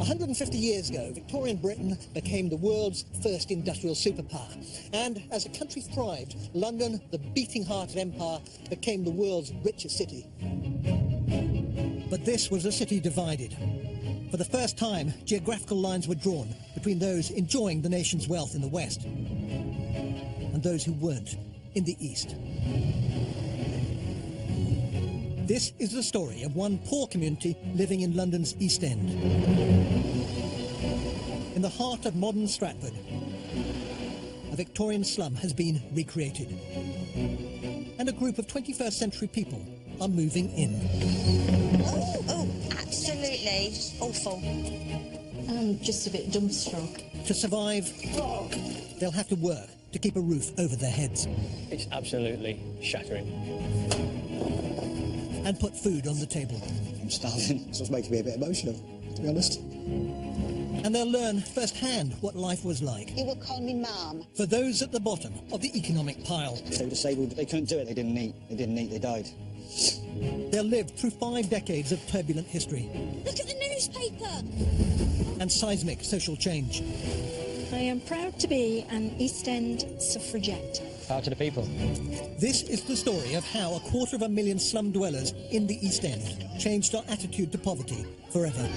150 years ago, Victorian Britain became the world's first industrial superpower. And as a country thrived, London, the beating heart of empire, became the world's richest city. But this was a city divided. For the first time, geographical lines were drawn between those enjoying the nation's wealth in the west and those who weren't in the east. This is the story of one poor community living in London's East End. In the heart of modern Stratford, a Victorian slum has been recreated. And a group of 21st century people are moving in. Oh, absolutely awful. I'm just a bit dumbstruck. To survive, they'll have to work to keep a roof over their heads. It's absolutely shattering. And put food on the table. I'm starving. It's what's making me a bit emotional, to be honest. And they'll learn firsthand what life was like. You will call me Mum. For those at the bottom of the economic pile. If they were disabled, they couldn't do it. They didn't eat. They died. They'll live through 5 decades of turbulent history. Look at the newspaper! And seismic social change. I am proud to be an East End suffragette. Power to the people. This is the story of how 250,000 slum dwellers in the East End changed our attitude to poverty forever.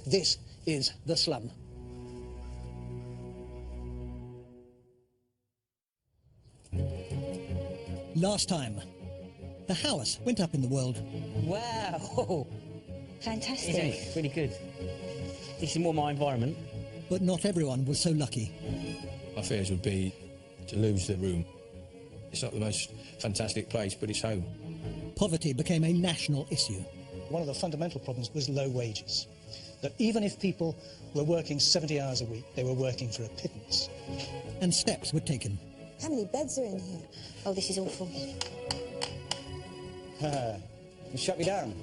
This is The Slum. Last time, the house went up in the world. Wow! Fantastic. Isn't it? Really good. This is more my environment. But not everyone was so lucky. My fears would be to lose the room. It's not the most fantastic place, but it's home. Poverty became a national issue. One of the fundamental problems was low wages. That even if people were working 70 hours a week, they were working for a pittance. And steps were taken. How many beds are in here? Oh, this is awful. You shut me down.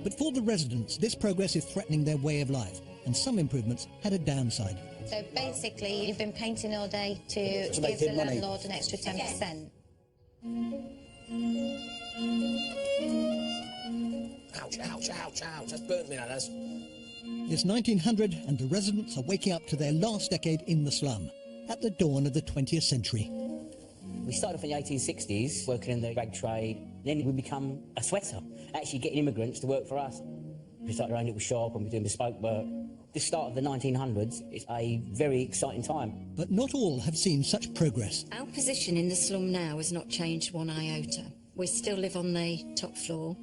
But for the residents, this progress is threatening their way of life, and some improvements had a downside. So basically, you've been painting all day to give making the money. landlord an extra 10%. Ouch, ouch, ouch, ouch. That's burnt me, that has. It's 1900 and the residents are waking up to their last decade in the slum, at the dawn of the 20th century. We started off in the 1860s, working in the rag trade. Then we become a sweater, actually getting immigrants to work for us. We started our own little shop and we're doing bespoke work. The start of the 1900s is a very exciting time. But not all have seen such progress. Our position in the slum now has not changed one iota. We still live on the top floor.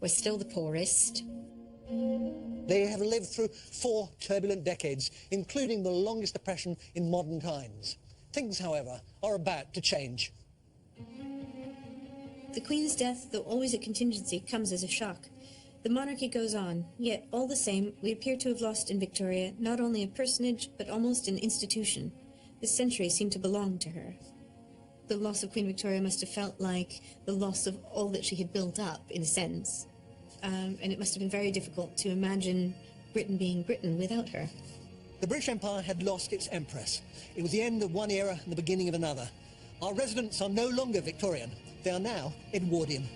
We're still the poorest. They have lived through 4 turbulent decades, including the longest depression in modern times. Things, however, are about to change. The Queen's death, though always a contingency, comes as a shock. The monarchy goes on, yet all the same, we appear to have lost in Victoria not only a personage, but almost an institution. This century seemed to belong to her. The loss of Queen Victoria must have felt like the loss of all that she had built up, in a sense. And it must have been very difficult to imagine Britain being Britain without her. The British Empire had lost its empress. It was the end of one era and the beginning of another. Our residents are no longer Victorian. They are now Edwardian.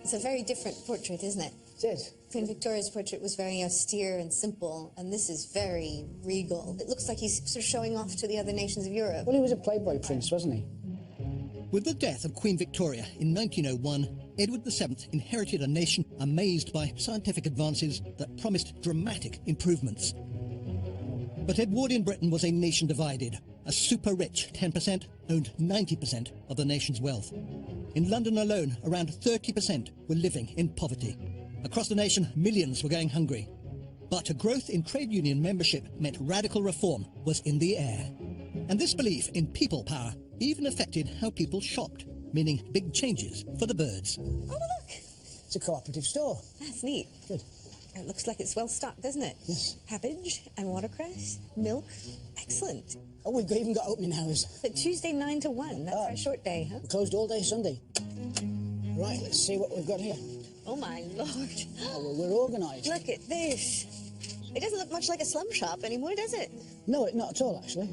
It's a very different portrait, isn't it? It is. Queen Victoria's portrait was very austere and simple, and this is very regal. It looks like he's sort of showing off to the other nations of Europe. Well, he was a playboy prince, wasn't he? With the death of Queen Victoria in 1901, Edward VII inherited a nation amazed by scientific advances that promised dramatic improvements. But Edwardian Britain was a nation divided. A super-rich 10% owned 90% of the nation's wealth. In London alone, around 30% were living in poverty. Across the nation, millions were going hungry. But a growth in trade union membership meant radical reform was in the air. And this belief in people power even affected how people shopped, meaning big changes for the birds. Oh, look! It's a cooperative store. That's neat. Good. It looks like it's well stocked, doesn't it? Yes. Cabbage and watercress, milk. Excellent. Oh, we've even got opening hours. But Tuesday 9 to 1, that's our short day, huh? We're closed all day Sunday. Right, let's see what we've got here. Oh, my Lord. Oh, well, we're organised. Look at this. It doesn't look much like a slum shop anymore, does it? No, not at all, actually.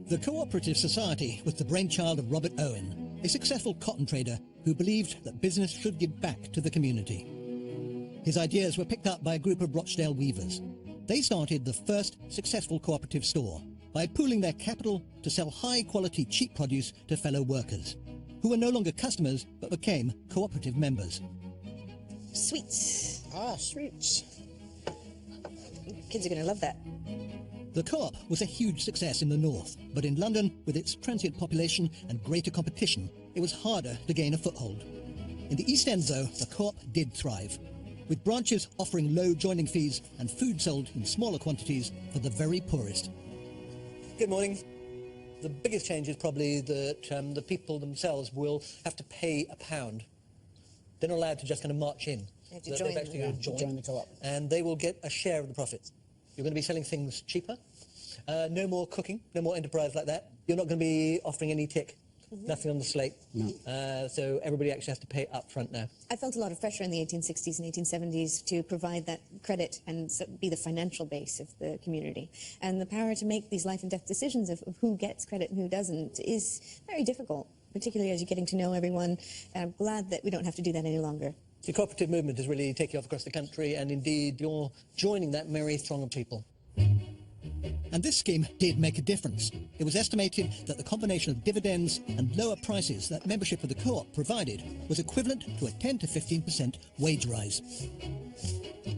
The Cooperative Society was the brainchild of Robert Owen, a successful cotton trader who believed that business should give back to the community. His ideas were picked up by a group of Rochdale weavers. They started the first successful cooperative store by pooling their capital to sell high-quality, cheap produce to fellow workers, who were no longer customers but became cooperative members. Sweets. Ah, sweets. Kids are going to love that. The co-op was a huge success in the north, but in London, with its transient population and greater competition, it was harder to gain a foothold. In the East End, though, the co-op did thrive, with branches offering low joining fees and food sold in smaller quantities for the very poorest. Good morning. The biggest change is probably that the people themselves will have to pay £1. They're not allowed to just kind of march in. They have to join, join the co-op. And they will get a share of the profits. You're going to be selling things cheaper. No more cooking, no more enterprise like that. You're not going to be offering any tick. Nothing on the slate. No. So everybody actually has to pay up front now. I felt a lot of pressure in the 1860s and 1870s to provide that credit and be the financial base of the community. And the power to make these life and death decisions of who gets credit and who doesn't is very difficult, particularly as you're getting to know everyone. I'm glad that we don't have to do that any longer. The cooperative movement is really taking off across the country, and indeed you're joining that merry throng of people. And this scheme did make a difference. It was estimated that the combination of dividends and lower prices that membership of the co-op provided was equivalent to a 10 to 15% wage rise.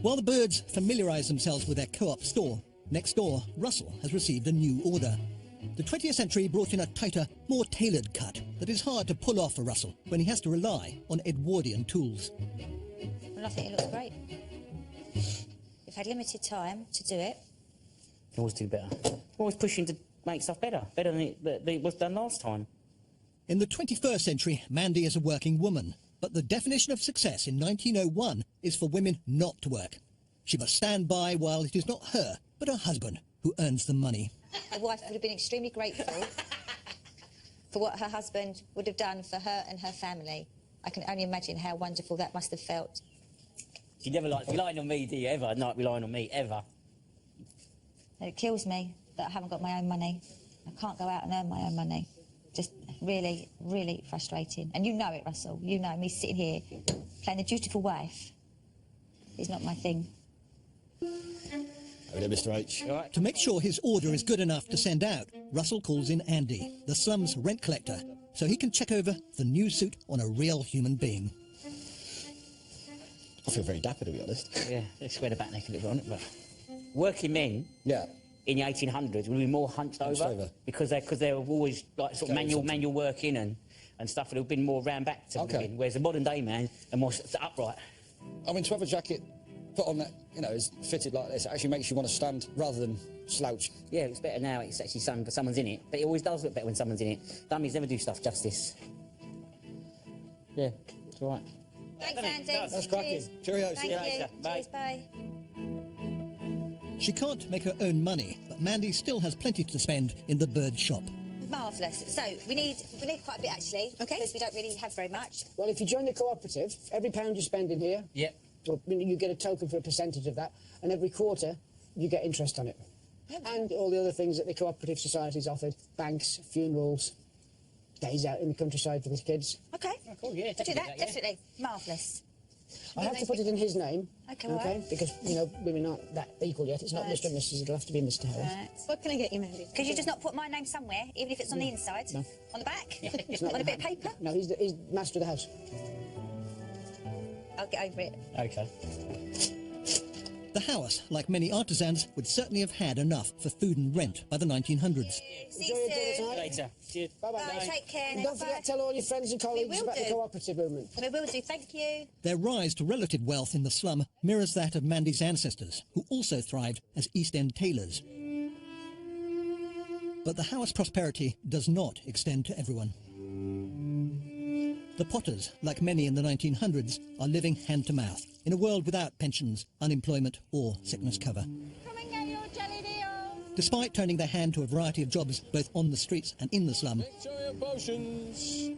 While the Birds familiarise themselves with their co-op store, next door, Russell has received a new order. The 20th century brought in a tighter, more tailored cut that is hard to pull off for Russell when he has to rely on Edwardian tools. Well, I think it looks great. We've had limited time to do it. Always do better. Always pushing to make stuff better than it was done last time. In the 21st century, Mandy is a working woman, but the definition of success in 1901 is for women not to work. She must stand by while it is not her, but her husband who earns the money. My wife would have been extremely grateful for what her husband would have done for her and her family. I can only imagine how wonderful that must have felt. You never like relying on me, do you? Ever? Not relying on me, ever. It kills me that I haven't got my own money. I can't go out and earn my own money. Just really, really frustrating. And you know it, Russell. You know me sitting here playing the dutiful wife is not my thing. Hello, Mr. H. All right. To make sure his order is good enough to send out, Russell calls in Andy, the slum's rent collector, so he can check over the new suit on a real human being. I feel very dapper, to be honest. Yeah, let's swear the back neck a little bit on it, but working men Yeah. in the 1800s would be more hunched over because they were always like sort of manual working and stuff, and it would have been more round back to begin, whereas the modern day man are more upright. I mean, to have a jacket put on that, you know, is fitted like this, it actually makes you want to stand rather than slouch. Yeah, it's better now. It's actually someone's in it, but it always does look better when someone's in it. Dummies never do stuff justice. Yeah, it's all right. Thanks, Andy. That's cracking. Cheerio. Thank you. Cheers, bye. She can't make her own money, but Mandy still has plenty to spend in the bird shop. Marvellous. So, we need quite a bit, actually, because we don't really have very much. Well, if you join the cooperative, every £1 you spend in here, you get a token for a percentage of that, and every quarter you get interest on it. And all the other things that the cooperative societies offered, banks, funerals, days out in the countryside for the kids. OK. Oh, cool, yeah, We'll do that, definitely. Marvellous. I have to put it in his name, OK, all right. because, you know, women aren't that equal yet. It's not Mr and Mrs, it'll have to be Mr Harris. Right. What can I get you, Mandy? Could you just not put my name somewhere, even if it's on the inside? No. On the back? It's not On a bit of paper? No, he's master of the house. I'll get over it. Okay. The house, like many artisans, would certainly have had enough for food and rent by the 1900s. See Enjoy you your dinner soon. tonight. Later. Cheers. Bye-bye. Bye, take care. And don't forget to tell all your friends and colleagues will about the do. cooperative movement. We will do, thank you. Their rise to relative wealth in the slum mirrors that of Mandy's ancestors, who also thrived as East End tailors. But the house prosperity does not extend to everyone. The Potters, like many in the 1900s, are living hand-to-mouth in a world without pensions, unemployment or sickness cover. Come and get your jelly deal. Despite turning their hand to a variety of jobs both on the streets and in the slum, Victoria potions.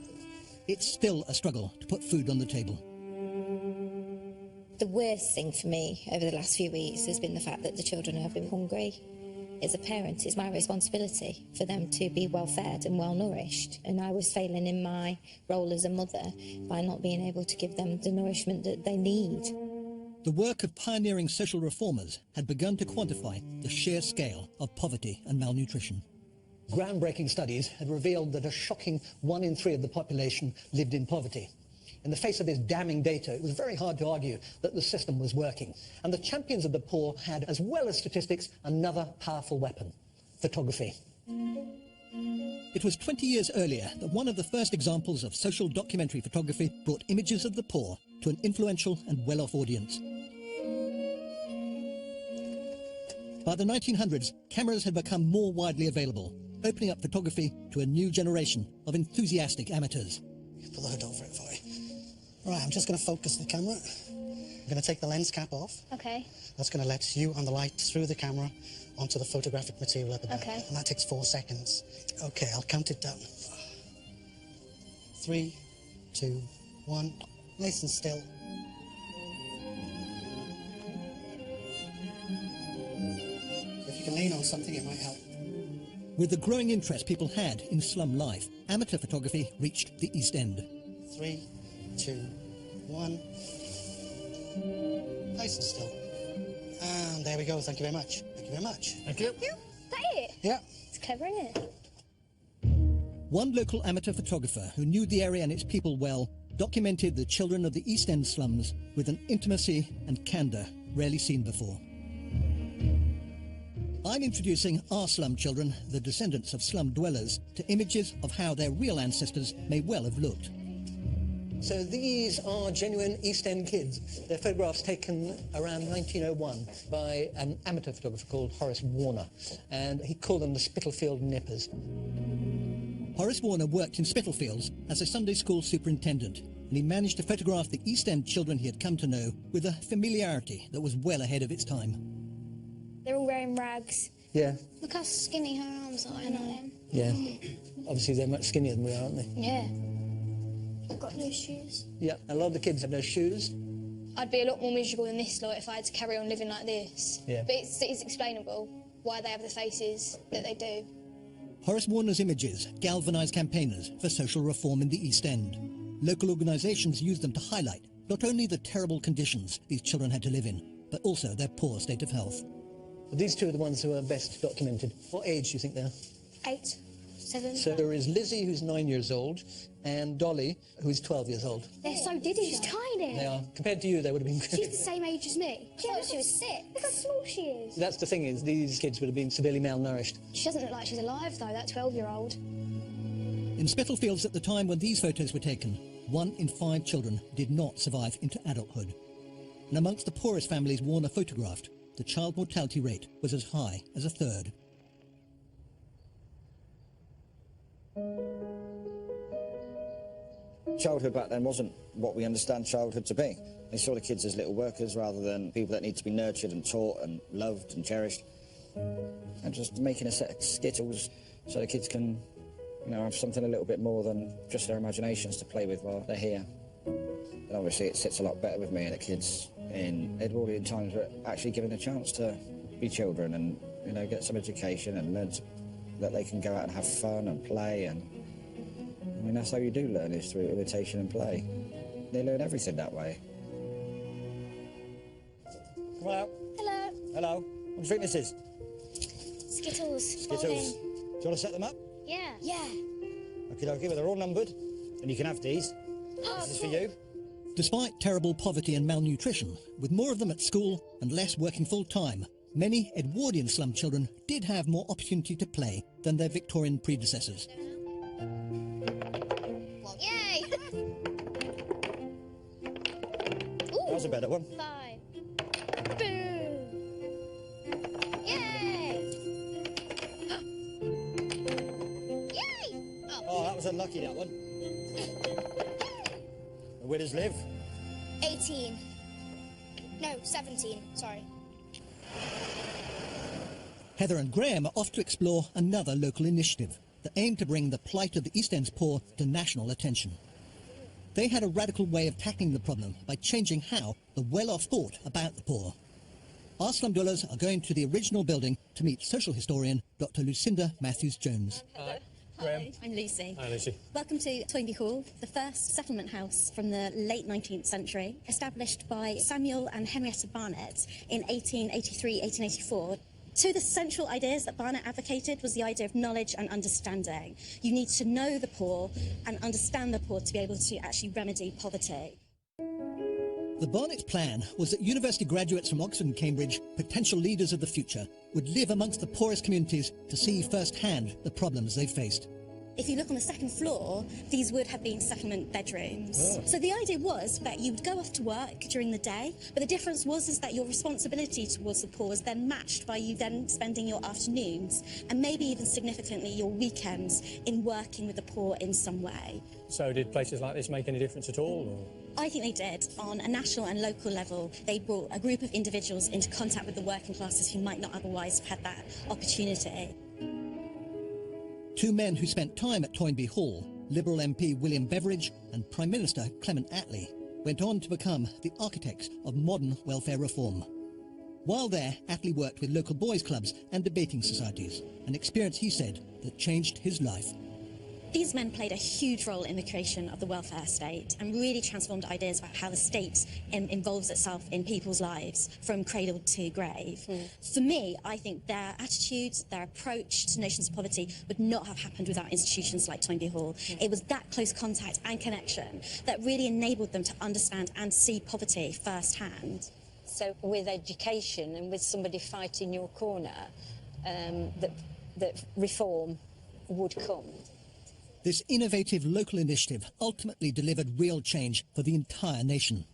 it's still a struggle to put food on the table. The worst thing for me over the last few weeks has been the fact that the children have been hungry. As a parent, it's my responsibility for them to be well fed and well nourished, and I was failing in my role as a mother by not being able to give them the nourishment that they need. The work of pioneering social reformers had begun to quantify the sheer scale of poverty and malnutrition. Groundbreaking studies had revealed that a shocking 1 in 3 of the population lived in poverty. In the face of this damning data, it was very hard to argue that the system was working. And the champions of the poor had, as well as statistics, another powerful weapon: photography. It was 20 years earlier that one of the first examples of social documentary photography brought images of the poor to an influential and well-off audience. By the 1900s, cameras had become more widely available, opening up photography to a new generation of enthusiastic amateurs. Pull the hood over it for you. Right, I'm just going to focus the camera. I'm going to take the lens cap off. Okay. That's going to let you and the light through the camera onto the photographic material at the back. Okay. And that takes 4 seconds. Okay, I'll count it down. 3, 2, 1. Nice and still. If you can lean on something, it might help. With the growing interest people had in slum life, amateur photography reached the East End. 3, 2, 1. Nice and still. And there we go. Thank you very much. Thank you very much. Thank you. That it? Yeah. It's clever, isn't it? One local amateur photographer who knew the area and its people well documented the children of the East End slums with an intimacy and candour rarely seen before. I'm introducing our slum children, the descendants of slum dwellers, to images of how their real ancestors may well have looked. So these are genuine East End kids. They're photographs taken around 1901 by an amateur photographer called Horace Warner, and he called them the Spitalfield Nippers. Horace Warner worked in Spitalfields as a Sunday school superintendent, and he managed to photograph the East End children he had come to know with a familiarity that was well ahead of its time. They're all wearing rags. Yeah. Look how skinny her arms are, aren't Yeah. Obviously they're much skinnier than we are, aren't they? they? Yeah. I've got no shoes. Yeah, a lot of the kids have no shoes. I'd be a lot more miserable than this lot if I had to carry on living like this. Yeah. But it's explainable why they have the faces that they do. Horace Warner's images galvanised campaigners for social reform in the East End. Local organisations used them to highlight not only the terrible conditions these children had to live in, but also their poor state of health. These two are the ones who are best documented. What age do you think they are? 8, 7. So there is Lizzie, who's 9 years old, and Dolly, who's 12 years old. They're so diddy. She's tiny. They are. Compared to you, they would have been... She's the same age as me. I thought she was 6. Look how small she is. That's the thing, is these kids would have been severely malnourished. She doesn't look like she's alive, though, that 12-year-old. In Spitalfields at the time when these photos were taken, 1 in 5 children did not survive into adulthood. And amongst the poorest families Warner photographed, the child mortality rate was as high as a third. Childhood back then wasn't what we understand childhood to be. They saw the kids as little workers rather than people that need to be nurtured and taught and loved and cherished. And just making a set of skittles so the kids can, you know, have something a little bit more than just their imaginations to play with while they're here. And obviously it sits a lot better with me that kids in Edwardian times were actually given a chance to be children and, you know, get some education and learn that they can go out and have fun and play. And I mean, that's how you do learn, is through imitation and play. They learn everything that way. Come on out. Hello. Hello. What do you think this is? Skittles. Skittles. Do you want to set them up? Yeah. Yeah. Okay, well, they're all numbered, and you can have these. This is for you. Despite terrible poverty and malnutrition, with more of them at school and less working full-time, many Edwardian slum children did have more opportunity to play than their Victorian predecessors. Yay! That was a better one. 5. Boom! Yay! Yay! Oh, that was unlucky, that one. The winners live. 18. No, 17, sorry. Heather and Graham are off to explore another local initiative that aimed to bring the plight of the East End's poor to national attention. They had a radical way of tackling the problem by changing how the well-off thought about the poor. Our slum dwellers are going to the original building to meet social historian Dr. Lucinda Matthews-Jones. Hi, I'm Lucy. Hi, Lucy. Welcome to Toynbee Hall, the first settlement house from the late 19th century, established by Samuel and Henrietta Barnett in 1883-1884. Two of the central ideas that Barnett advocated was the idea of knowledge and understanding. You need to know the poor and understand the poor to be able to actually remedy poverty. The Barnett's plan was that university graduates from Oxford and Cambridge, potential leaders of the future, would live amongst the poorest communities to see firsthand the problems they faced. If you look on the second floor, these would have been settlement bedrooms. Oh. So the idea was that you would go off to work during the day, but the difference was that your responsibility towards the poor was then matched by you then spending your afternoons and maybe even significantly your weekends in working with the poor in some way. So did places like this make any difference at all? Or? I think they did. On a national and local level, they brought a group of individuals into contact with the working classes who might not otherwise have had that opportunity. Two men who spent time at Toynbee Hall, Liberal MP William Beveridge and Prime Minister Clement Attlee, went on to become the architects of modern welfare reform. While there, Attlee worked with local boys' clubs and debating societies, an experience, he said, that changed his life. These men played a huge role in the creation of the welfare state and really transformed ideas about how the state involves itself in people's lives from cradle to grave. For me, I think their attitudes, their approach to notions of poverty would not have happened without institutions like Toynbee Hall. It was that close contact and connection that really enabled them to understand and see poverty firsthand. So with education and with somebody fighting your corner, that reform would come. This innovative local initiative ultimately delivered real change for the entire nation.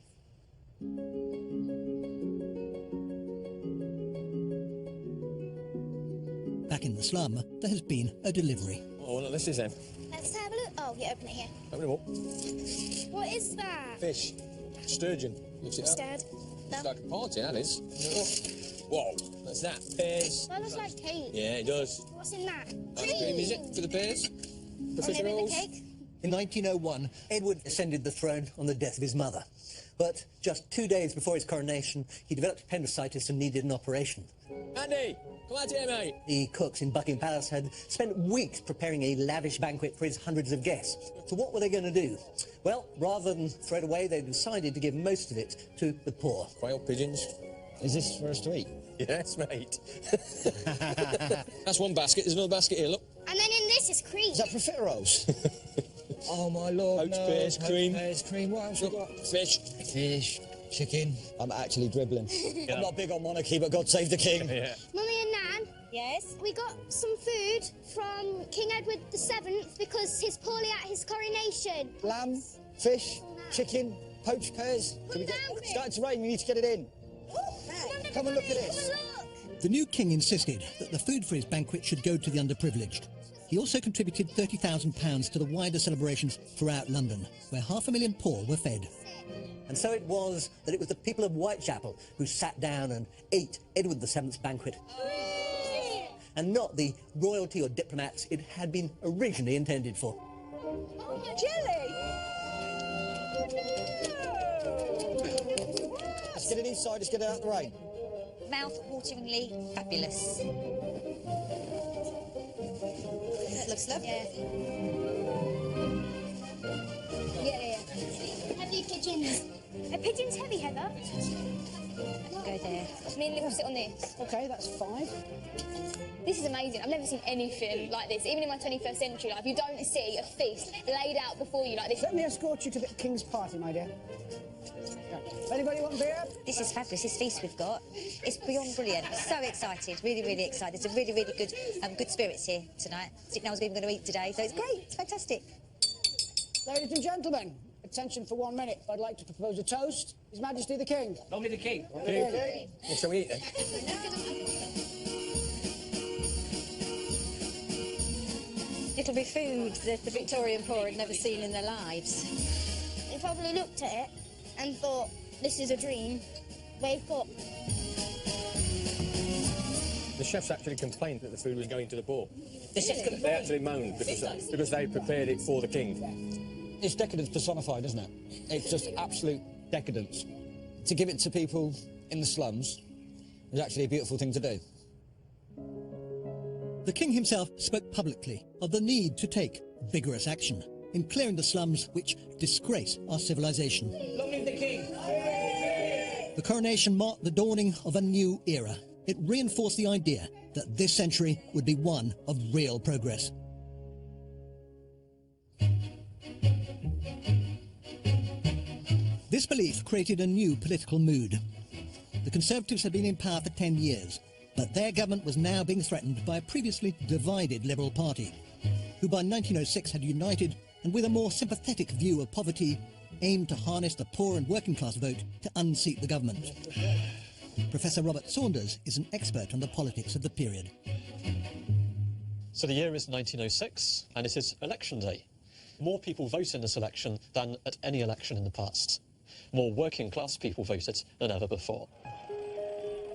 Back in the slum, there has been a delivery. Oh, look, this is him. Let's have a look. Oh, yeah, open it here. Open it up. What is that? Fish. Sturgeon. You've seen that? Scared? No. It's like a party, that is. Whoa, what's that? Pears. That looks like cake. Yeah, it does. What's in that? Ice cream, is it? For the pears? The fish maybe rolls? the cake? In 1901, Edward ascended the throne on the death of his mother. But just 2 days before his coronation, he developed appendicitis and needed an operation. Andy, come out here, mate. The cooks in Buckingham Palace had spent weeks preparing a lavish banquet for his hundreds of guests. So what were they going to do? Well, rather than throw it away, they decided to give most of it to the poor. Quail pigeons. Is this for us to eat? Yes, mate. That's one basket. There's another basket here, look. And then in this is cream. Is that profiteroles? Oh, my Lord, Poached pears, cream. Pears, cream. What else we got? Fish. Fish, chicken. I'm actually dribbling. I'm not big on monarchy, but God save the king. Yeah. Mummy and Nan. Yes? We got some food from King Edward VII because he's poorly at his coronation. Lamb, fish, chicken, poached pears. It's starting to rain, we need to get it in. Come and look at this. The new king insisted that the food for his banquet should go to the underprivileged. He also contributed £30,000 to the wider celebrations throughout London, where 500,000 poor were fed. And so it was that it was the people of Whitechapel who sat down and ate Edward VII's banquet. And not the royalty or diplomats it had been originally intended for. Jelly! Let's get it inside, let's get it out of the rain. Mouth-wateringly fabulous. That looks lovely. Yeah. Heavy pigeons. Are pigeons heavy, Heather? Go there. Me and Liv will sit on this. OK, that's 5. This is amazing. I've never seen anything like this. Even in my 21st century life, you don't see a feast laid out before you like this. Let me escort you to the king's party, my dear. Anybody want beer? This is fabulous, this feast we've got. It's beyond brilliant. So excited, really, really excited. There's a really, really good spirits here tonight. Didn't know I was even going to eat today, so it's great, it's fantastic. Ladies and gentlemen, attention for 1 minute. I'd like to propose a toast. His Majesty the King. Only the king. Okay. What shall we eat then? It'll be food that the Victorian poor had never seen in their lives. They probably looked at it and thought, this is a dream. They've got... The chefs actually complained that the food was going to the poor. The chefs They actually moaned because they prepared it for the king. It's decadence personified, isn't it? It's just absolute decadence. To give it to people in the slums is actually a beautiful thing to do. The king himself spoke publicly of the need to take vigorous action in clearing the slums which disgrace our civilization. Long live the king! The coronation marked the dawning of a new era. It reinforced the idea that this century would be one of real progress. This belief created a new political mood. The Conservatives had been in power for 10 years, but their government was now being threatened by a previously divided Liberal Party, who by 1906 had united and with a more sympathetic view of poverty aimed to harness the poor and working class vote to unseat the government. Professor Robert Saunders is an expert on the politics of the period. So the year is 1906 and it is election day. More people vote in this election than at any election in the past. More working class people voted than ever before.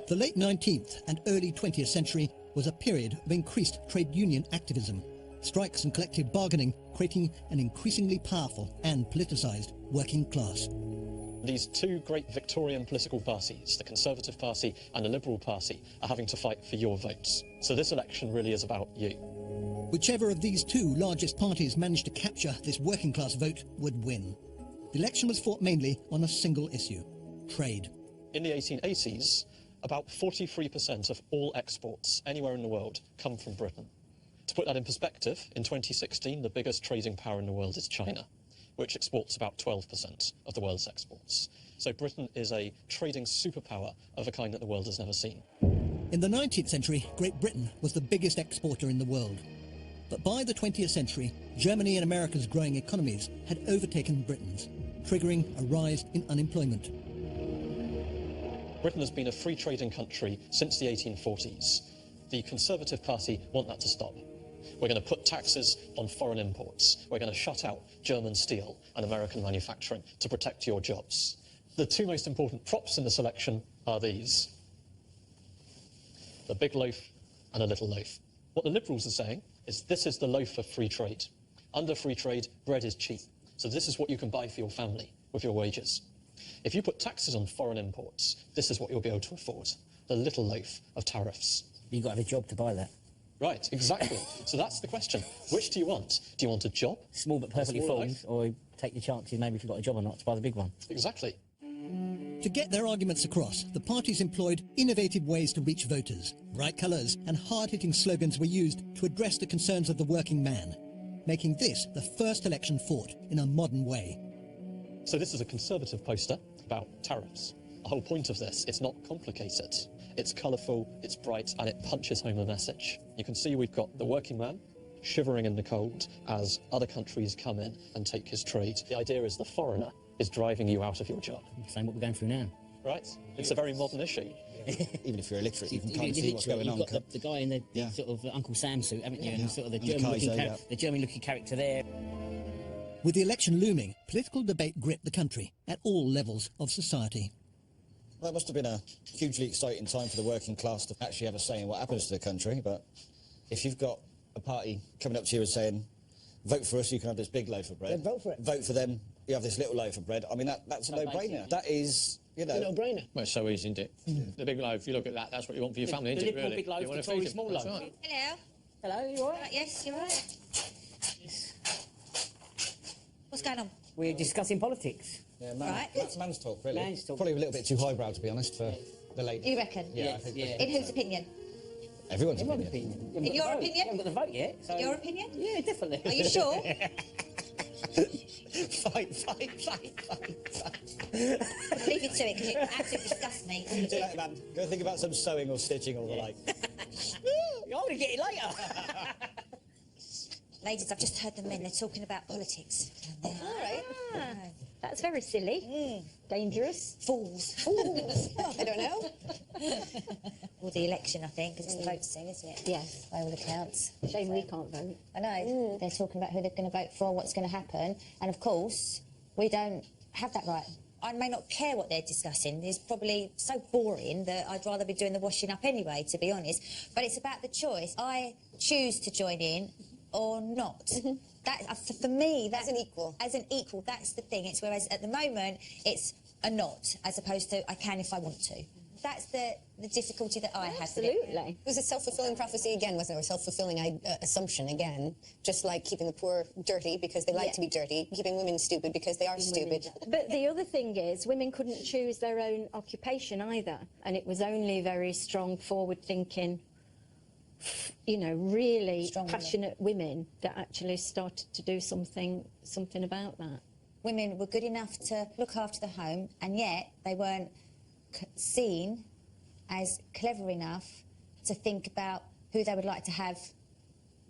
The late 19th and early 20th century was a period of increased trade union activism, strikes and collective bargaining creating an increasingly powerful and politicised working class. These two great Victorian political parties, the Conservative Party and the Liberal Party, are having to fight for your votes. So this election really is about you. Whichever of these two largest parties managed to capture this working class vote would win. The election was fought mainly on a single issue: trade. In the 1880s, about 43% of all exports anywhere in the world come from Britain. To put that in perspective, in 2016, the biggest trading power in the world is China, which exports about 12% of the world's exports. So Britain is a trading superpower of a kind that the world has never seen. In the 19th century, Great Britain was the biggest exporter in the world. But by the 20th century, Germany and America's growing economies had overtaken Britain's, triggering a rise in unemployment. Britain has been a free trading country since the 1840s. The Conservative Party want that to stop. We're going to put taxes on foreign imports. We're going to shut out German steel and American manufacturing to protect your jobs. The two most important props in this election are these: the big loaf and a little loaf. What the Liberals are saying is this is the loaf of free trade. Under free trade, bread is cheap. So this is what you can buy for your family with your wages. If you put taxes on foreign imports, this is what you'll be able to afford: the little loaf of tariffs. You've got to have a job to buy that. Right, exactly. So that's the question. Which do you want? Do you want a job? Small but perfectly full, or take your chances maybe if you've got a job or not to buy the big one. Exactly. To get their arguments across, the parties employed innovative ways to reach voters. Bright colours and hard-hitting slogans were used to address the concerns of the working man, making this the first election fought in a modern way. So this is a Conservative poster about tariffs. The whole point of this, it's not complicated. It's colourful, it's bright, and it punches home a message. You can see we've got the working man shivering in the cold as other countries come in and take his trade. The idea is the foreigner is driving you out of your job. Same what we're going through now. Right? It's a very modern issue. Even if you're illiterate, you can kind of see what's going on. You've got the guy in the sort of Uncle Sam suit, haven't you? And sort of the German-looking character there. With the election looming, political debate gripped the country at all levels of society. Well, it must have been a hugely exciting time for the working class to actually have a say in what happens to the country, but if you've got a party coming up to you and saying, vote for us, you can have this big loaf of bread. Yeah, vote for it. Vote for them, you have this little loaf of bread. I mean, that's a no-brainer. That is, you know... It's a no-brainer. Well, it's so easy, isn't it? The big loaf, you look at that, that's what you want for your family, isn't it, really? The big loaf, the Tory small loaf. Hello. Hello, you all right? Yes, you're right. What's going on? We're discussing politics. Yeah, man's talk, really. Man's talk. Probably a little bit too highbrow, to be honest, for the lady. You reckon? Yeah, I think In whose opinion? Everyone's opinion. In your opinion? You haven't got the vote yet. So... Your opinion? Yeah, definitely. Are you sure? Fight. Leave it to it, because it absolutely disgusts me. Too late, man. Go think about some sewing or stitching or the like. I want to get it later. Ladies, I've just heard the men. They're talking about politics. All right. That's very silly. Dangerous. Fools. I don't know. Well, the election, I think, because it's the vote soon, isn't it? Yes, by all accounts. Shame we can't vote. I know. They're talking about who they're going to vote for, what's going to happen. And, of course, we don't have that right. I may not care what they're discussing. It's probably so boring that I'd rather be doing the washing up anyway, to be honest. But it's about the choice. I choose to join in or not. That, for me, that's an equal. As an equal, that's the thing. It's whereas at the moment it's a not, as opposed to I can if I want to. That's the difficulty that I have. Absolutely. It was a self-fulfilling prophecy again, wasn't it? Or self-fulfilling assumption again. Just like keeping the poor dirty because they like to be dirty, keeping women stupid because they are stupid. But the other thing is, women couldn't choose their own occupation either. And it was only very strong, forward-thinking, you know, really passionate women that actually started to do something about that. Women were good enough to look after the home, and yet they weren't seen as clever enough to think about who they would like to have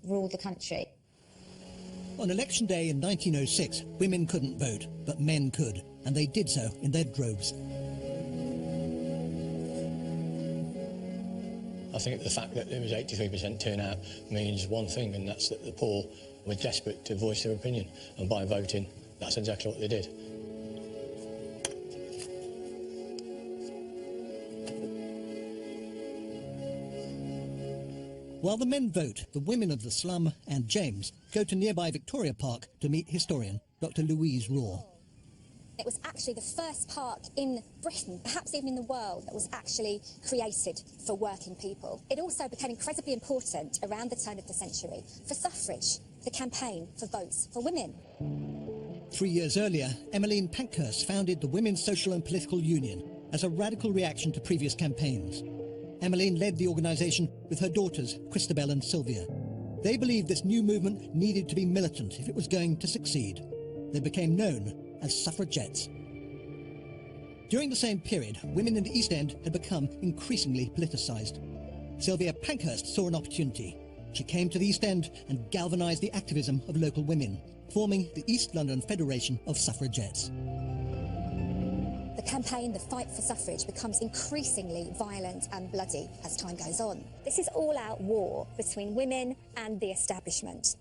rule the country. On election day in 1906, women couldn't vote, but men could, and they did so in their droves. I think the fact that there was 83% turnout means one thing, and that's that the poor were desperate to voice their opinion, and by voting, that's exactly what they did. While the men vote, the women of the Slum and James go to nearby Victoria Park to meet historian Dr. Louise Raw. It was actually the first park in Britain, perhaps even in the world, that was actually created for working people. It also became incredibly important around the turn of the century for suffrage, the campaign for votes for women. 3 years earlier, Emmeline Pankhurst founded the Women's Social and Political Union as a radical reaction to previous campaigns. Emmeline led the organisation with her daughters, Christabel and Sylvia. They believed this new movement needed to be militant if it was going to succeed. They became known as Suffragettes. During the same period, women in the East End had become increasingly politicised. Sylvia Pankhurst saw an opportunity. She came to the East End and galvanised the activism of local women, forming the East London Federation of Suffragettes. The campaign, the fight for suffrage, becomes increasingly violent and bloody as time goes on. This is all-out war between women and the establishment.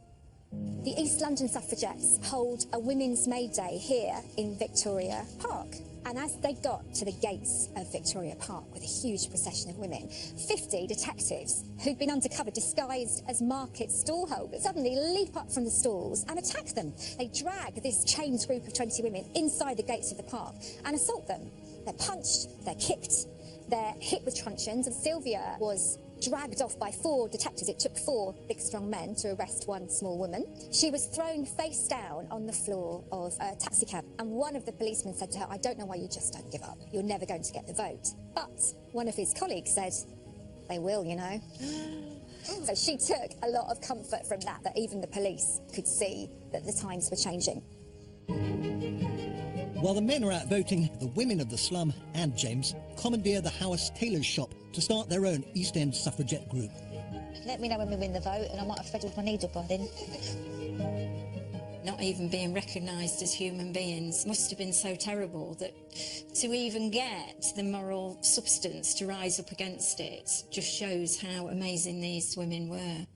The East London Suffragettes hold a Women's May Day here in Victoria Park. And as they got to the gates of Victoria Park with a huge procession of women, 50 detectives who'd been undercover disguised as market stallholders suddenly leap up from the stalls and attack them. They drag this chained group of 20 women inside the gates of the park and assault them. They're punched, they're kicked, they're hit with truncheons, and Sylvia was dragged off by 4 detectives. It took 4 big, strong men to arrest one small woman. She was thrown face down on the floor of a taxicab, and one of the policemen said to her, "I don't know why you just don't give up. You're never going to get the vote." But one of his colleagues said, "They will, you know." So she took a lot of comfort from that even the police could see that the times were changing. While the men are out voting, the women of the Slum and James commandeer the House Tailor's shop to start their own East End suffragette group. Let me know when we win the vote, and I might have fiddled my needle by then. Not even being recognised as human beings must have been so terrible that to even get the moral substance to rise up against it just shows how amazing these women were.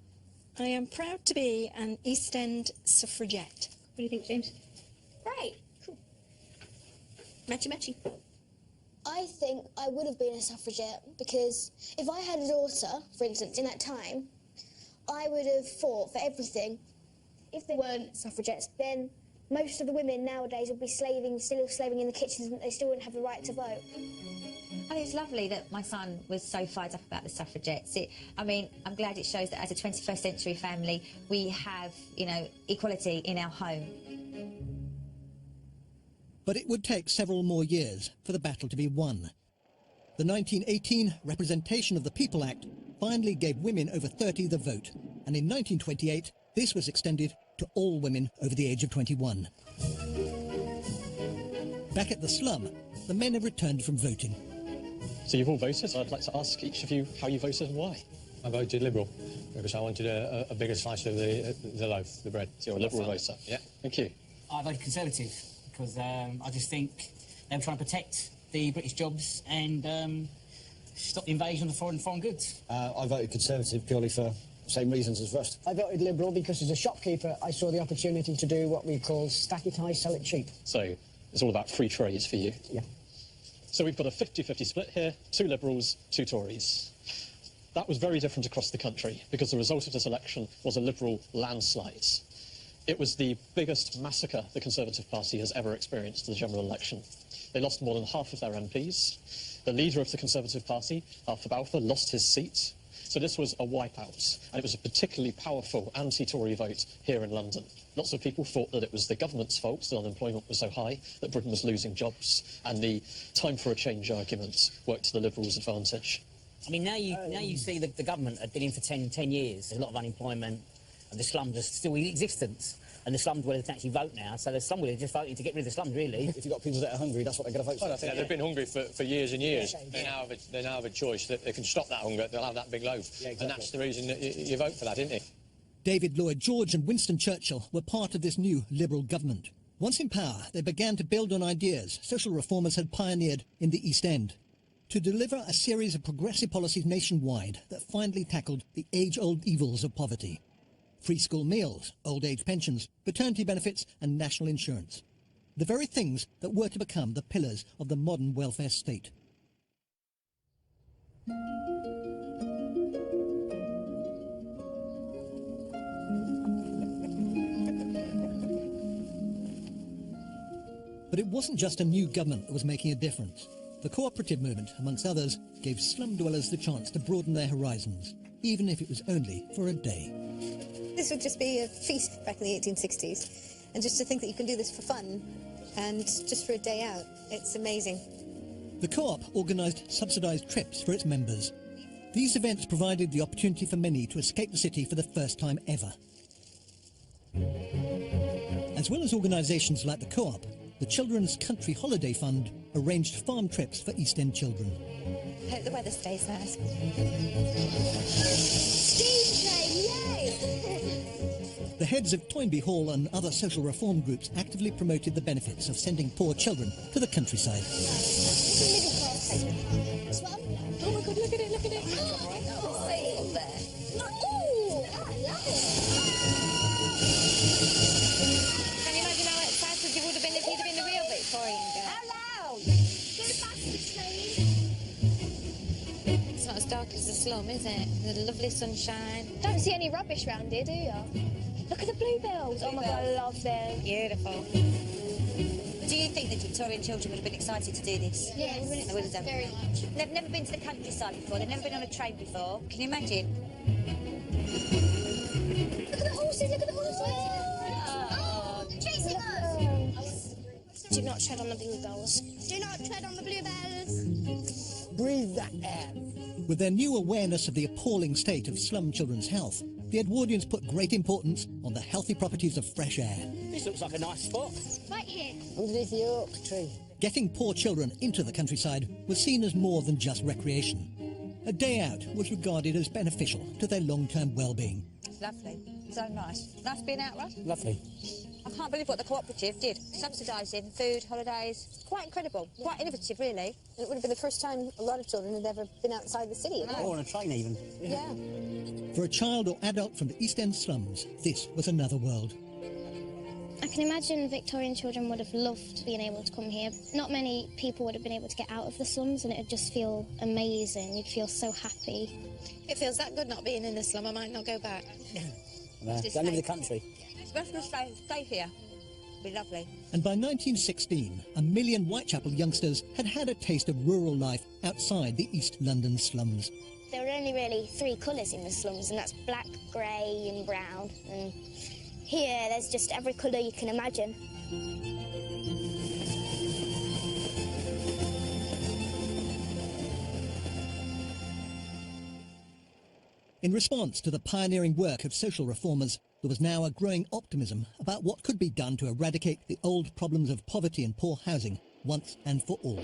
I am proud to be an East End suffragette. What do you think, James? Right. Matchy matchy. I think I would have been a suffragette because if I had a daughter, for instance, in that time, I would have fought for everything. If they weren't suffragettes, then most of the women nowadays would be still slaving in the kitchens, and they still wouldn't have the right to vote. I think it's lovely that my son was so fired up about the suffragettes. I mean, I'm glad it shows that as a 21st century family, we have, you know, equality in our home. But it would take several more years for the battle to be won. The 1918 Representation of the People Act finally gave women over 30 the vote, and in 1928 this was extended to all women over the age of 21. Back at the Slum, the men have returned from voting. So you've all voted. I'd like to ask each of you how you voted and why. I voted Liberal because I wanted a bigger slice of the loaf, the bread. So you're a Liberal voter? Yeah. Thank you. I voted Conservative because I just think they were trying to protect the British jobs and stop the invasion of foreign goods. I voted Conservative purely for the same reasons as Rust. I voted Liberal because as a shopkeeper I saw the opportunity to do what we call stack it high, sell it cheap. So it's all about free trades for you? Yeah. So we've got a 50-50 split here, 2 Liberals, 2 Tories. That was very different across the country because the result of this election was a Liberal landslide. It was the biggest massacre the Conservative Party has ever experienced in the general election. They lost more than half of their MPs. The leader of the Conservative Party, Arthur Balfour, lost his seat. So this was a wipeout, and it was a particularly powerful anti-Tory vote here in London. Lots of people thought that it was the government's fault that unemployment was so high, that Britain was losing jobs, and the time for a change argument worked to the Liberals' advantage. I mean, now you see the government have been in for 10 years. There's a lot of unemployment, and the slums are still in existence. And the slum dwellers can actually vote now, so the slum dwellers are just voting to get rid of the slums, really. If you've got people that are hungry, that's what they're going to vote for. Well, I think they've been hungry for years and years. They now have a choice that they can stop that hunger. They'll have that big loaf. Yeah, exactly. And that's the reason that you vote for that, isn't it? David Lloyd George and Winston Churchill were part of this new Liberal government. Once in power, they began to build on ideas social reformers had pioneered in the East End, to deliver a series of progressive policies nationwide that finally tackled the age-old evils of poverty. Free school meals, old age pensions, paternity benefits and national insurance. The very things that were to become the pillars of the modern welfare state. But it wasn't just a new government that was making a difference. The cooperative movement, amongst others, gave slum dwellers the chance to broaden their horizons, even if it was only for a day. This would just be a feast back in the 1860s. And just to think that you can do this for fun and just for a day out, it's amazing. The co-op organised subsidised trips for its members. These events provided the opportunity for many to escape the city for the first time ever. As well as organisations like the co-op, the Children's Country Holiday Fund arranged farm trips for East End children. Hope the weather stays nice. Steam train, yay! The heads of Toynbee Hall and other social reform groups actively promoted the benefits of sending poor children to the countryside. This one? Oh my God, look at it, look at it. Oh, see there. Oh, I love it. Can you imagine how excited you would have been if you'd have been the real Victorian girl? Hello! Go back to the train. It's not as dark as the slum, is it? The lovely sunshine. Don't see any rubbish round here, do you? Look at the bluebells. Oh my God, I love them. Beautiful. Do you think that Victorian children would have been excited to do this? Yes, They would have done. very much. They've never been to the countryside before. They've never been on a train before. Can you imagine? Look at the horses, look at the horses. Oh, they're chasing us. Do not tread on the bluebells. Do not tread on the bluebells. Breathe that air. With their new awareness of the appalling state of slum children's health, the Edwardians put great importance on the healthy properties of fresh air. This looks like a nice spot. Right here. Underneath the oak tree. Getting poor children into the countryside was seen as more than just recreation. A day out was regarded as beneficial to their long-term well-being. Lovely. So nice. Nice being out, Russ. Lovely. I can't believe what the cooperative did. Subsidising food, holidays. Quite incredible. Quite innovative, really. It would have been the first time a lot of children had ever been outside the city. Or on a train, even. Yeah. For a child or adult from the East End slums, this was another world. I can imagine Victorian children would have loved being able to come here. Not many people would have been able to get out of the slums, and it would just feel amazing. You'd feel so happy. It feels that good not being in the slum. I might not go back. Don't live in the country. Let's just stay here. It'd be lovely. And by 1916, 1 million Whitechapel youngsters had had a taste of rural life outside the East London slums. There were only really 3 colours in the slums, and that's black, grey and brown. And here, there's just every colour you can imagine. In response to the pioneering work of social reformers, there was now a growing optimism about what could be done to eradicate the old problems of poverty and poor housing once and for all.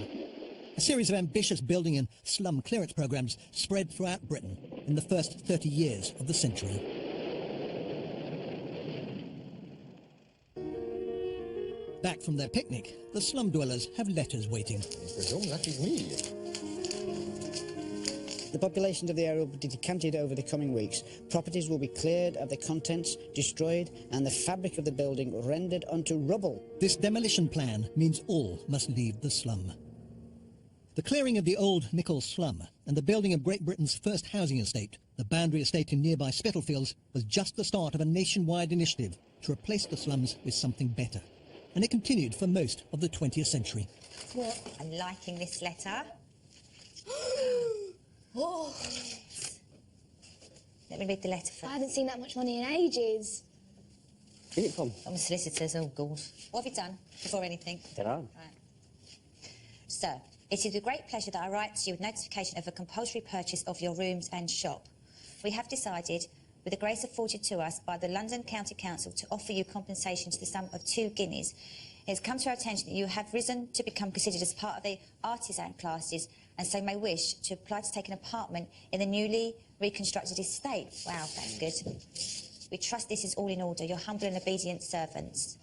A series of ambitious building and slum clearance programmes spread throughout Britain in the first 30 years of the century. Back from their picnic, the slum dwellers have letters waiting. That is me. The population of the area will be decanted over the coming weeks. Properties will be cleared of their contents, destroyed, and the fabric of the building rendered unto rubble. This demolition plan means all must leave the slum. The clearing of the old Nickel slum and the building of Great Britain's first housing estate, the Boundary Estate in nearby Spitalfields, was just the start of a nationwide initiative to replace the slums with something better. and it continued for most of the 20th century. What? I'm liking this letter. Oh. Let me read the letter first. I haven't seen that much money in ages. Did it come? From the solicitors, oh God. What have you done before anything? Dunno. Right. Sir, it is with great pleasure that I write to you with notification of a compulsory purchase of your rooms and shop. We have decided, with the grace afforded to us by the London County Council, to offer you compensation to the sum of 2 guineas. It has come to our attention that you have risen to become considered as part of the artisan classes and so may wish to apply to take an apartment in the newly reconstructed estate. Wow, that's good. We trust this is all in order. Your humble and obedient servants.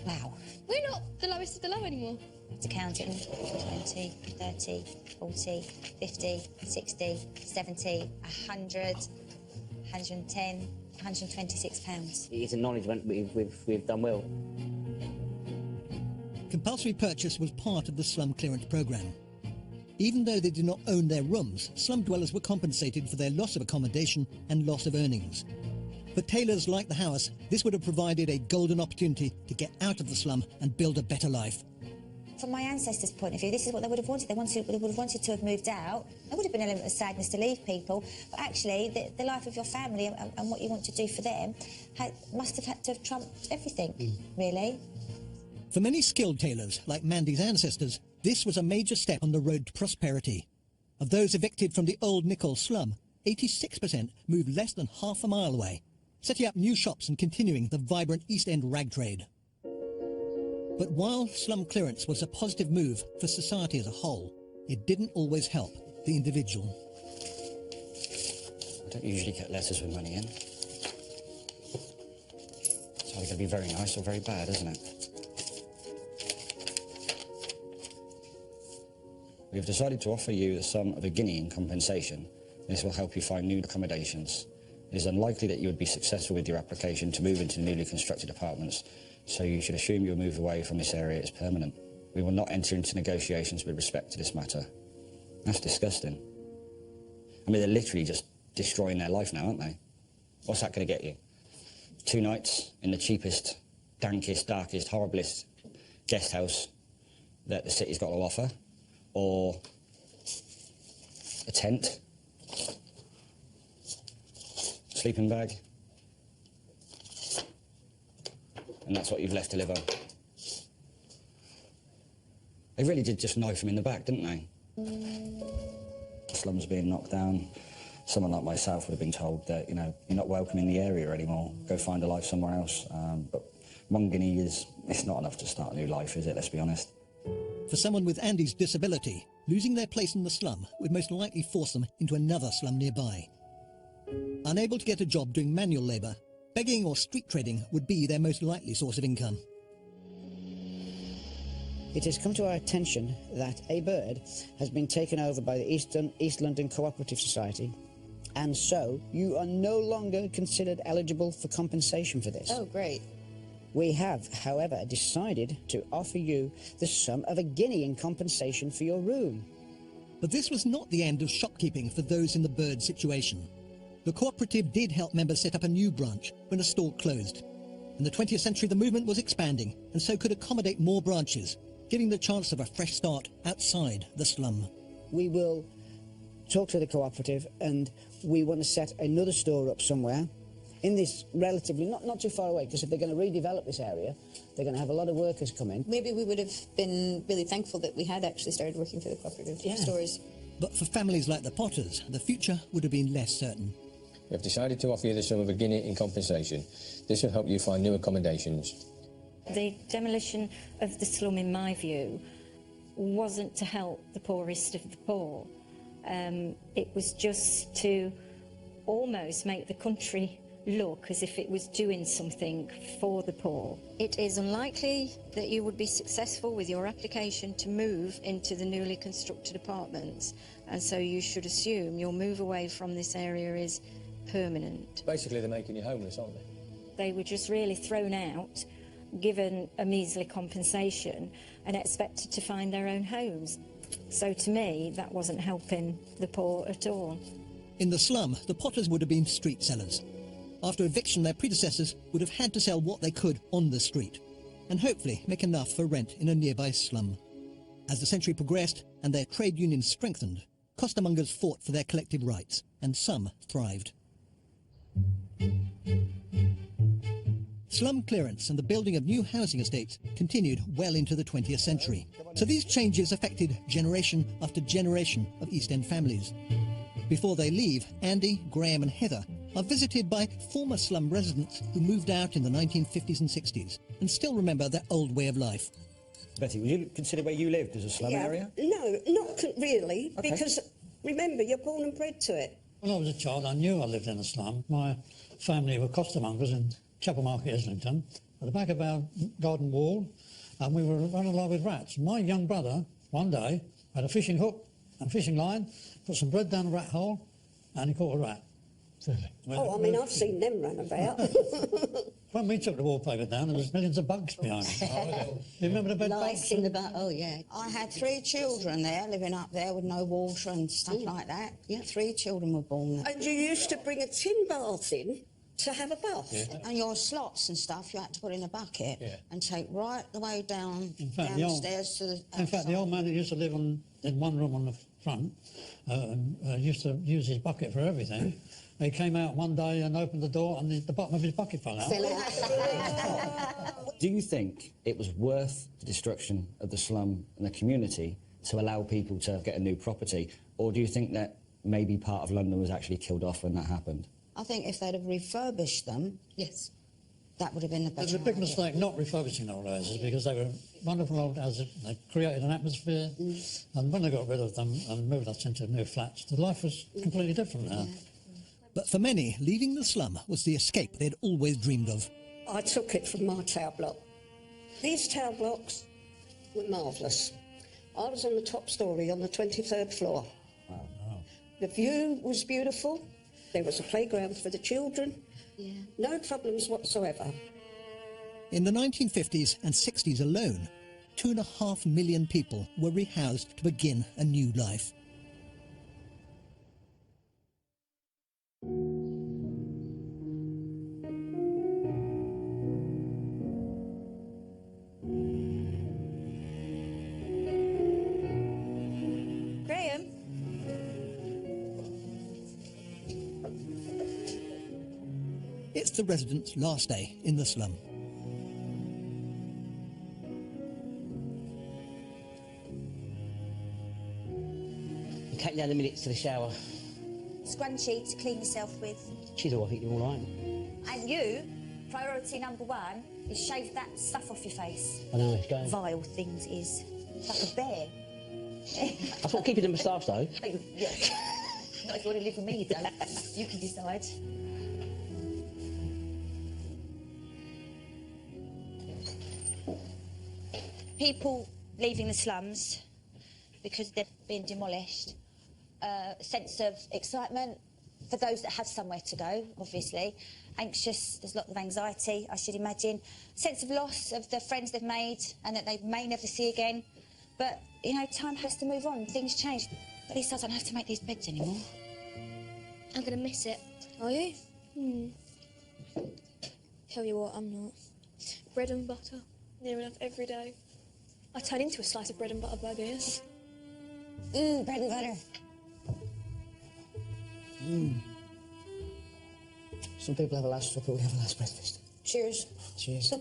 Wow. We're not the lowest of the low anymore. To count it, 20, 30, 40, 50, 60, 70, 100, 110, £126. It is acknowledgement we've done well. Compulsory purchase was part of the slum clearance programme. Even though they did not own their rooms, slum dwellers were compensated for their loss of accommodation and loss of earnings. For tailors like the house, this would have provided a golden opportunity to get out of the slum and build a better life. From my ancestors' point of view, this is what they would have wanted. They would have wanted to have moved out. There would have been an element of sadness to leave people, but actually the life of your family and what you want to do for them must have had to have trumped everything, really. For many skilled tailors, like Mandy's ancestors, this was a major step on the road to prosperity. Of those evicted from the old Nicol slum, 86% moved less than half a mile away, setting up new shops and continuing the vibrant East End rag trade. But while slum clearance was a positive move for society as a whole, it didn't always help the individual. I don't usually get letters with money in. It's either going to be very nice or very bad, isn't it? We have decided to offer you the sum of a guinea in compensation. This will help you find new accommodations. It is unlikely that you would be successful with your application to move into newly constructed apartments, so you should assume your move away from this area is permanent. We will not enter into negotiations with respect to this matter. That's disgusting. I mean, they're literally just destroying their life now, aren't they? What's that going to get you? 2 nights in the cheapest, dankest, darkest, horriblest guest house that the city's got to offer? Or a tent, sleeping bag, and that's what you've left to live on. They really did just knife him in the back, didn't they? The slum's being knocked down. Someone like myself would have been told that, you know, you're not welcome in the area anymore. Go find a life somewhere else. But 1 guinea it's not enough to start a new life, is it? Let's be honest. For someone with Andy's disability, losing their place in the slum would most likely force them into another slum nearby. Unable to get a job doing manual labour, begging or street trading would be their most likely source of income. It has come to our attention that a bird has been taken over by the East London Cooperative Society, and so you are no longer considered eligible for compensation for this. Oh, great. We have, however, decided to offer you the sum of a guinea in compensation for your room. But this was not the end of shopkeeping for those in the bird situation. The cooperative did help members set up a new branch when a store closed. In the 20th century, the movement was expanding and so could accommodate more branches, giving the chance of a fresh start outside the slum. We will talk to the cooperative and we want to set another store up somewhere in this relatively, not too far away, because if they're going to redevelop this area, they're going to have a lot of workers come in. Maybe we would have been really thankful that we had actually started working for the cooperative stores. But for families like the Potters, the future would have been less certain. We have decided to offer you the sum of a guinea in compensation. This will help you find new accommodations. The demolition of the slum, in my view, wasn't to help the poorest of the poor. It was just to almost make the country look as if it was doing something for the poor. It is unlikely that you would be successful with your application to move into the newly constructed apartments, and so you should assume your move away from this area is permanent. Basically, they're making you homeless, aren't they? They were just really thrown out, given a measly compensation, and expected to find their own homes. So to me, that wasn't helping the poor at all. In the slum, the Potters would have been street sellers. After eviction, their predecessors would have had to sell what they could on the street. and hopefully make enough for rent in a nearby slum. As the century progressed and their trade unions strengthened, costermongers fought for their collective rights, and some thrived. Slum clearance and the building of new housing estates continued well into the 20th century. So these changes affected generation after generation of East End families. Before they leave, Andy, Graham and Heather are visited by former slum residents who moved out in the 1950s and 60s and still remember their old way of life. Betty, would you consider where you lived as a slum area? No, not really, because remember, you're born and bred to it. When I was a child, I knew I lived in a slum. My family were costermongers in Chapel Market, Islington, at the back of our garden wall, and we were running along with rats. My young brother, one day, had a fishing hook and a fishing line, put some bread down a rat hole, and he caught a rat. Oh, I mean, I've seen them run about. When we took the wallpaper down, there was millions of bugs behind it. You remember the bed bugs? In the butt, oh, yeah. I had 3 children there, living up there with no water and stuff like that. Yeah, 3 children were born there. And you used to bring a tin bath in to have a bath? Yeah. And your slots and stuff you had to put in a bucket and take right the way down downstairs to the outside. In fact, the old man who used to live in one room on the front used to use his bucket for everything. He came out one day and opened the door and the bottom of his bucket fell out. Do you think it was worth the destruction of the slum and the community to allow people to get a new property? Or do you think that maybe part of London was actually killed off when that happened? I think if they'd have refurbished them, yes, that would have been the better. It was a big mistake not refurbishing old houses because they were wonderful old houses. They created an atmosphere, and when they got rid of them and moved us into new flats, the life was completely different now. But for many, leaving the slum was the escape they'd always dreamed of. I took it from my tower block. These tower blocks were marvellous. I was on the top storey on the 23rd floor. Wow. The view was beautiful. There was a playground for the children. Yeah. No problems whatsoever. In the 1950s and 60s alone, 2.5 million people were rehoused to begin a new life. Graham? It's the residents' last day in the slum. You take down the minutes to the shower. Scrunchie to clean yourself with. Chisel, I think you're all right. And you, priority number 1 is shave that stuff off your face. I know, it's going. Vile things is. Like a bear. I thought keeping the moustache, though. Yeah. Not if you want to live with me, you don't. You can decide. People leaving the slums because they're being demolished. A sense of excitement for those that have somewhere to go, obviously. Anxious, there's a lot of anxiety, I should imagine. Sense of loss of the friends they've made and that they may never see again. But, you know, time has to move on, things change. At least I don't have to make these beds anymore. I'm going to miss it. Are you? Tell you what, I'm not. Bread and butter, near enough every day. I turn into a slice of bread and butter burgers. Bread and butter. Some people have a last supper, we have a last breakfast. Cheers. Cheers.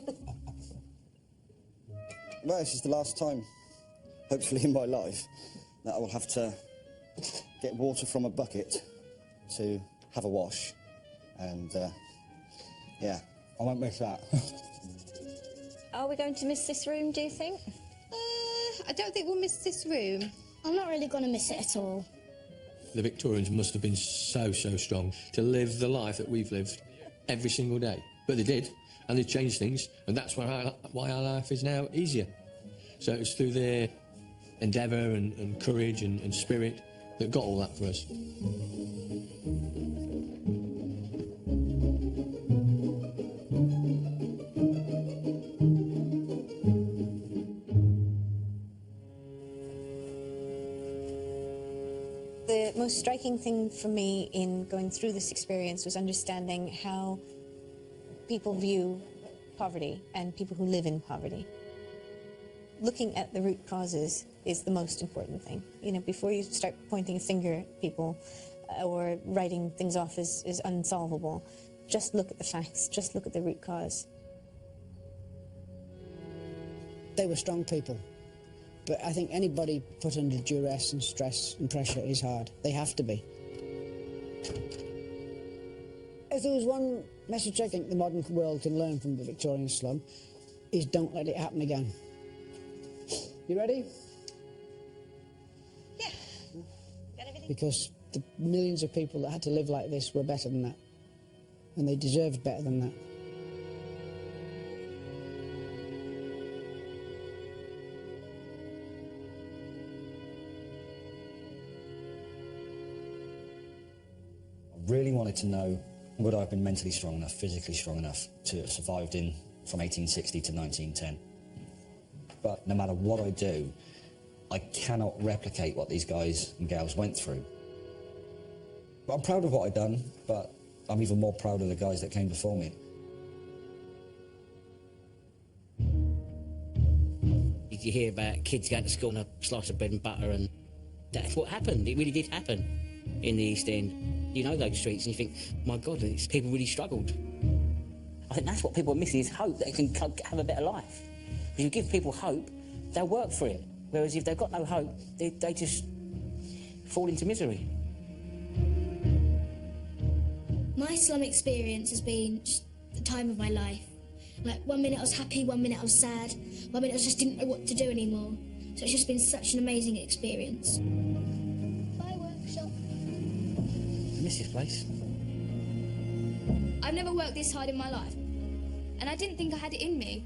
Well, this is the last time, hopefully in my life, that I will have to get water from a bucket to have a wash. And, yeah, I won't miss that. Are we going to miss this room, do you think? I don't think we'll miss this room. I'm not really going to miss it at all. The Victorians must have been so strong to live the life that we've lived every single day. But they did, and they changed things, and that's why our life is now easier. So it's through their endeavour and courage and spirit that got all that for us. The most striking thing for me in going through this experience was understanding how people view poverty and people who live in poverty. Looking at the root causes is the most important thing. You know, before you start pointing a finger at people or writing things off as unsolvable, just look at the facts, just look at the root cause. They were strong people, but I think anybody put under duress and stress and pressure is hard. They have to be. If there was one message I think the modern world can learn from the Victorian slum, is don't let it happen again. You ready? Yeah. Got everything? Because the millions of people that had to live like this were better than that. And they deserved better than that. I really wanted to know, would I have been mentally strong enough, physically strong enough to have survived from 1860 to 1910? But no matter what I do, I cannot replicate what these guys and gals went through. But I'm proud of what I've done, but I'm even more proud of the guys that came before me. You hear about kids going to school on a slice of bread and butter, and that's what happened. It really did happen in the East End. You know those streets and you think, my God, people really struggled. I think that's what people are missing, is hope that they can have a better life. If you give people hope, they'll work for it. Whereas if they've got no hope, they just fall into misery. My slum experience has been just the time of my life. Like, 1 minute I was happy, 1 minute I was sad, 1 minute I just didn't know what to do anymore. So it's just been such an amazing experience. Bye, workshop. I miss this place. I've never worked this hard in my life, and I didn't think I had it in me.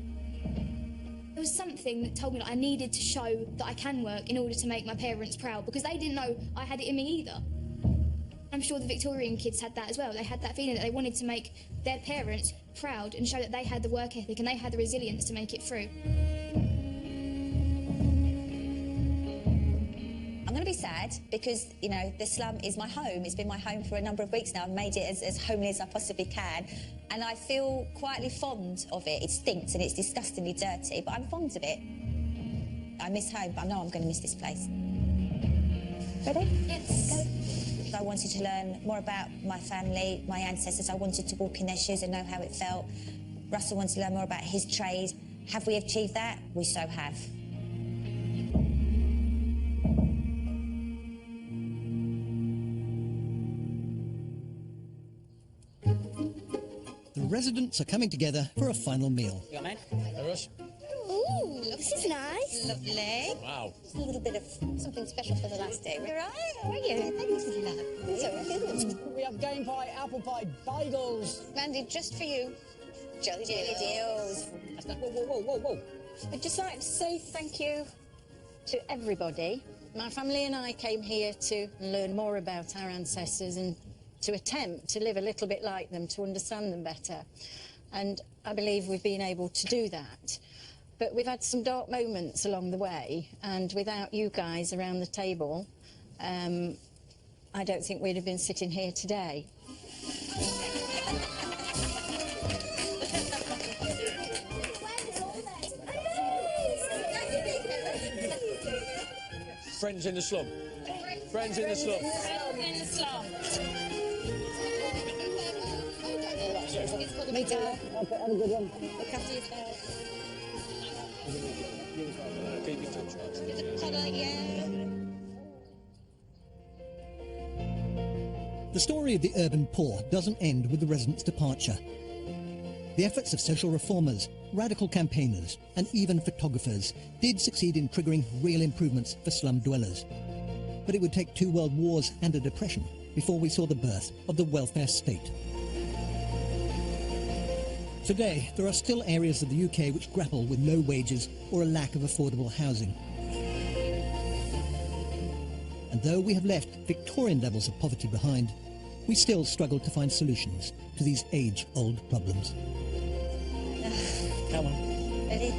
There was something that told me that I needed to show that I can work in order to make my parents proud, because they didn't know I had it in me either. I'm sure the Victorian kids had that as well. They had that feeling that they wanted to make their parents proud and show that they had the work ethic and they had the resilience to make it through. I'm going to be sad because, you know, the slum is my home. It's been my home for a number of weeks now. I've made it as homely as I possibly can. And I feel quietly fond of it. It stinks and it's disgustingly dirty, but I'm fond of it. I miss home, but I know I'm going to miss this place. Ready? Yes. Go. I wanted to learn more about my family, my ancestors. I wanted to walk in their shoes and know how it felt. Russell wanted to learn more about his trade. Have we achieved that? We so have. The residents are coming together for a final meal. You got, man? Hey, Russ. Ooh, this is nice. Lovely. Wow. Just a little bit of something special for the last day. You're right. How are you? Thanks. We have game pie, apple pie, bagels. Randy, just for you. Jelly deals. Whoa. I'd just like to say thank you to everybody. My family and I came here to learn more about our ancestors and to attempt to live a little bit like them, to understand them better. And I believe we've been able to do that. But we've had some dark moments along the way, and without you guys around the table, I don't think we'd have been sitting here today. Friends in the slum. Friends in the slum. Friends in the slum. Me too. Okay, have a good one. Look after yourself. The story of the urban poor doesn't end with the residents' departure. The efforts of social reformers, radical campaigners, and even photographers did succeed in triggering real improvements for slum dwellers. But it would take 2 world wars and a depression before we saw the birth of the welfare state. Today, there are still areas of the UK which grapple with low wages or a lack of affordable housing. And though we have left Victorian levels of poverty behind, we still struggle to find solutions to these age-old problems. Come on. Ready?